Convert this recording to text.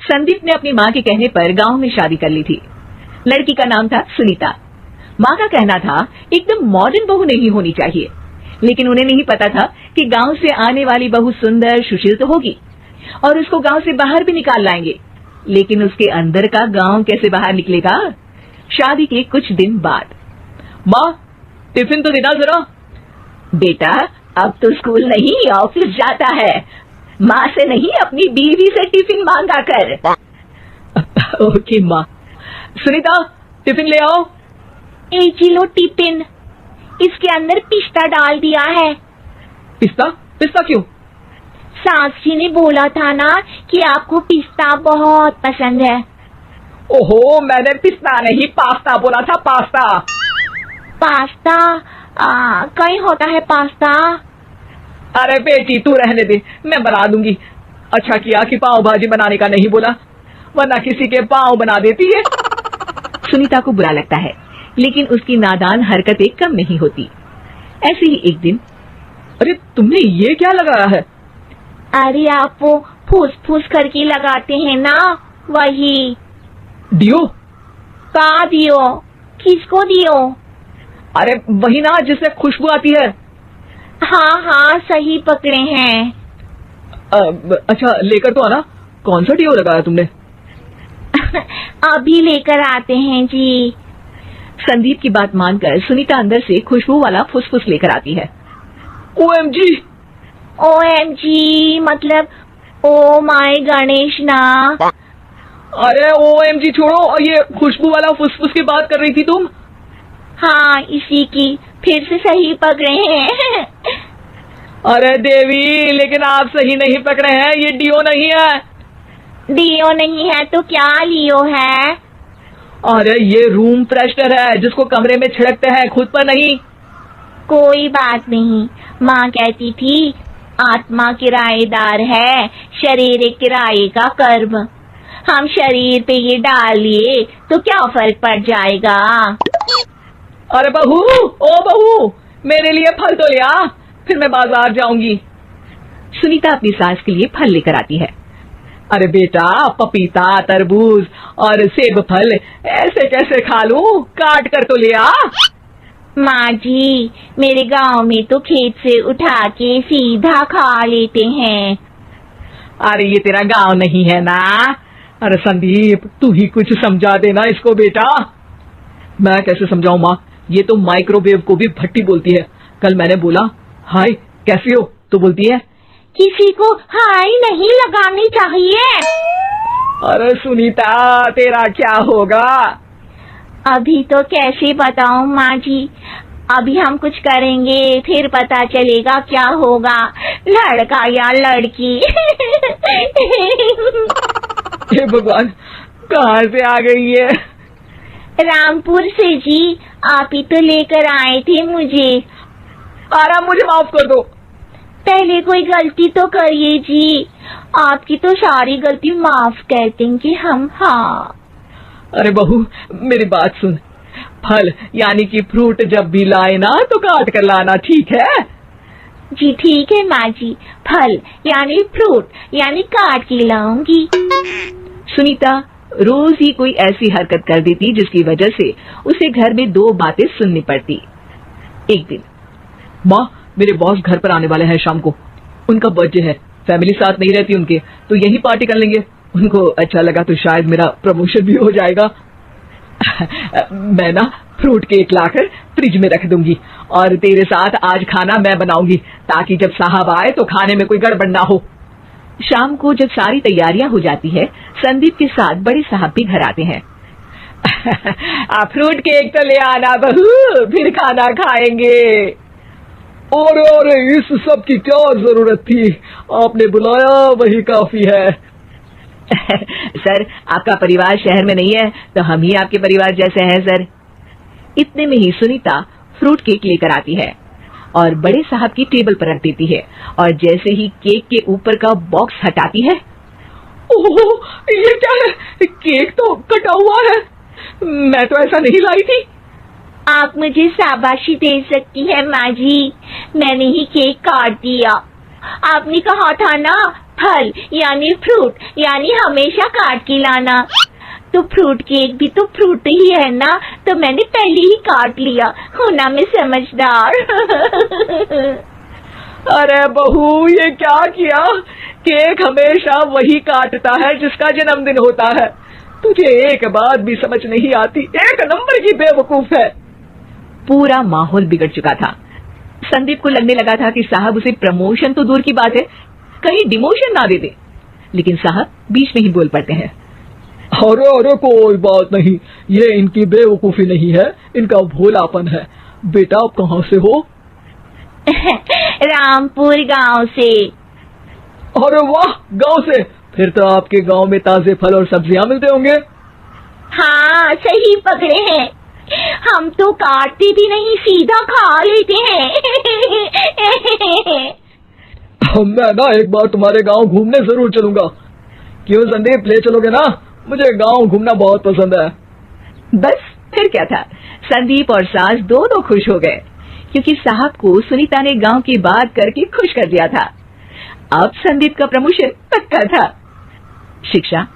संदीप ने अपनी माँ के कहने पर गांव में शादी कर ली थी। लड़की का नाम था सुनीता। माँ का कहना था एकदम मॉडर्न बहू नहीं होनी चाहिए, लेकिन उन्हें नहीं पता था कि गांव से आने वाली बहू सुंदर सुशील तो होगी और उसको गांव से बाहर भी निकाल लाएंगे, लेकिन उसके अंदर का गांव कैसे बाहर निकलेगा। शादी के कुछ दिन बाद, माँ टिफिन तो देना जरा। बेटा अब तो स्कूल नहीं ऑफिस जाता है, माँ से नहीं अपनी बीवी से टिफिन मांगा कर। ओके माँ। सुनीता टिफिन ले आओ। 1 किलो टिफिन, इसके अंदर पिस्ता डाल दिया है। पिस्ता? पिस्ता क्यों? सास जी ने बोला था ना कि आपको पिस्ता बहुत पसंद है। ओहो, मैंने पिस्ता नहीं पास्ता बोला था, पास्ता। पास्ता? कहीं होता है पास्ता? अरे बेटी तू रहने दे, मैं बना दूंगी। अच्छा किया कि पाव भाजी बनाने का नहीं बोला, वरना किसी के पाव बना देती है। सुनीता को बुरा लगता है, लेकिन उसकी नादान हरकतें कम नहीं होती। ऐसे ही एक दिन, अरे तुमने ये क्या लगाया है? अरे आप वो फूस फूस करके लगाते हैं ना, वही। डियो? का दियो? किसको दियो? अरे वही ना जिससे खुशबू आती है। हाँ हाँ सही पकड़े हैं। अच्छा लेकर तो आना। कौन सा डियो लगाया तुमने? अभी लेकर आते हैं जी। संदीप की बात मानकर सुनीता अंदर से खुशबू वाला फुसफुस लेकर आती है। OMG! OMG मतलब ओ माय गणेश ना। अरे OMG छोड़ो, ये खुशबू वाला फुसफुस की बात कर रही थी तुम? हाँ इसी की, फिर से सही पकड़े हैं। अरे देवी, लेकिन आप सही नहीं पकड़े हैं, ये डियो नहीं है। डियो नहीं है तो क्या लियो है? अरे ये रूम फ्रेशनर है जिसको कमरे में छिड़कते हैं, खुद पर नहीं। कोई बात नहीं, माँ कहती थी आत्मा किराएदार है, शरीर एक किराए का कर्म। हम शरीर पे ये डाल लिए तो क्या फर्क पड़ जाएगा। अरे बहू, ओ बहू, मेरे लिए फल तो ले आ, फिर मैं बाजार जाऊंगी। सुनीता अपनी सास के लिए फल लेकर आती है। अरे बेटा, पपीता, तरबूज और सेब फल ऐसे कैसे खा लूं, काट कर तो ले आ। माँ जी, मेरे गांव में तो खेत से उठा के सीधा खा लेते हैं। अरे ये तेरा गांव नहीं है ना। अरे संदीप, तू ही कुछ समझा देना इसको बेटा। मैं कैसे समझाऊं माँ, ये तो माइक्रोवेव को भी भट्टी बोलती है। कल मैंने बोला हाय कैसी हो, तो बोलती है किसी को हाय नहीं लगानी चाहिए। अरे सुनीता, तेरा क्या होगा? अभी तो कैसे बताऊं माँ जी, अभी हम कुछ करेंगे फिर पता चलेगा क्या होगा, लड़का या लड़की। हे भगवान, कहाँ से आ गई है? रामपुर से जी, आप ही तो लेकर आए थे मुझे। अरे मुझे माफ कर दो। पहले कोई गलती तो करिए जी, आपकी तो सारी गलती माफ कर देंगे हम। हाँ अरे बहू, मेरी बात सुन, फल यानी कि फ्रूट जब भी लाए ना तो काट कर लाना, ठीक है? जी ठीक है माँ जी, फल यानी फ्रूट यानी काट के लाऊंगी। सुनीता रोज ही कोई ऐसी हरकत कर देती जिसकी वजह से उसे घर में 2 बातें सुननी पड़ती। एक दिन, माँ मेरे बॉस घर पर आने वाले हैं शाम को, उनका बर्थडे है, फैमिली साथ नहीं रहती उनके, तो यही पार्टी कर लेंगे। उनको अच्छा लगा तो शायद मेरा प्रमोशन भी हो जाएगा। मैं ना फ्रूट केक लाकर फ्रिज में रख दूंगी और तेरे साथ आज खाना मैं बनाऊंगी, ताकि जब साहब आए तो खाने में कोई गड़बड़ ना हो। शाम को जब सारी तैयारियां हो जाती है, संदीप के साथ बड़े साहब भी घर आते हैं। आप फ्रूट केक तो ले आना बहू, फिर खाना खाएंगे। और इस सब की क्या जरूरत थी, आपने बुलाया वही काफी है। सर आपका परिवार शहर में नहीं है तो हम ही आपके परिवार जैसे हैं सर। इतने में ही सुनीता फ्रूट केक लेकर आती है और बड़े साहब की टेबल पर रख देती है, और जैसे ही केक के ऊपर का बॉक्स हटाती है, ओह ये क्या है, केक तो कटा हुआ है, मैं तो ऐसा नहीं लाई थी। आप मुझे शाबाशी दे सकती है माँ जी, मैंने ही केक काट दिया। आपने कहा था ना फल यानी फ्रूट यानी हमेशा काट के लाना। तो फ्रूट केक भी तो फ्रूट ही है ना, तो मैंने पहले ही काट लिया। हूं ना मैं समझदार। अरे बहू, ये क्या किया? केक हमेशा वही काटता है जिसका जन्मदिन होता है। तुझे एक बात भी समझ नहीं आती, एक नंबर की बेवकूफ है। पूरा माहौल बिगड़ चुका था। संदीप को लगने लगा था कि साहब उसे प्रमोशन तो दूर की बात है, कहीं डिमोशन ना दे दे। लेकिन साहब बीच में ही बोल पड़ते हैं। अरे अरे कोई बात नहीं, ये इनकी बेवकूफी नहीं है, इनका भोलापन है। बेटा आप कहाँ से हो? रामपुर गांव से। अरे वाह, गांव से? फिर तो आपके गांव में ताजे फल और सब्जियां मिलते होंगे। हाँ सही पकड़े हैं, हम तो काटते भी नहीं, सीधा खा लेते हैं। मैं ना एक बार तुम्हारे गांव घूमने जरूर चलूंगा। क्यों संदीप, ले चलोगे ना? मुझे गांव घूमना बहुत पसंद है। बस फिर क्या था, संदीप और सास दोनों खुश हो गए, क्योंकि साहब को सुनीता ने गांव की बात करके खुश कर दिया था। अब संदीप का प्रमोशन पक्का था। शिक्षा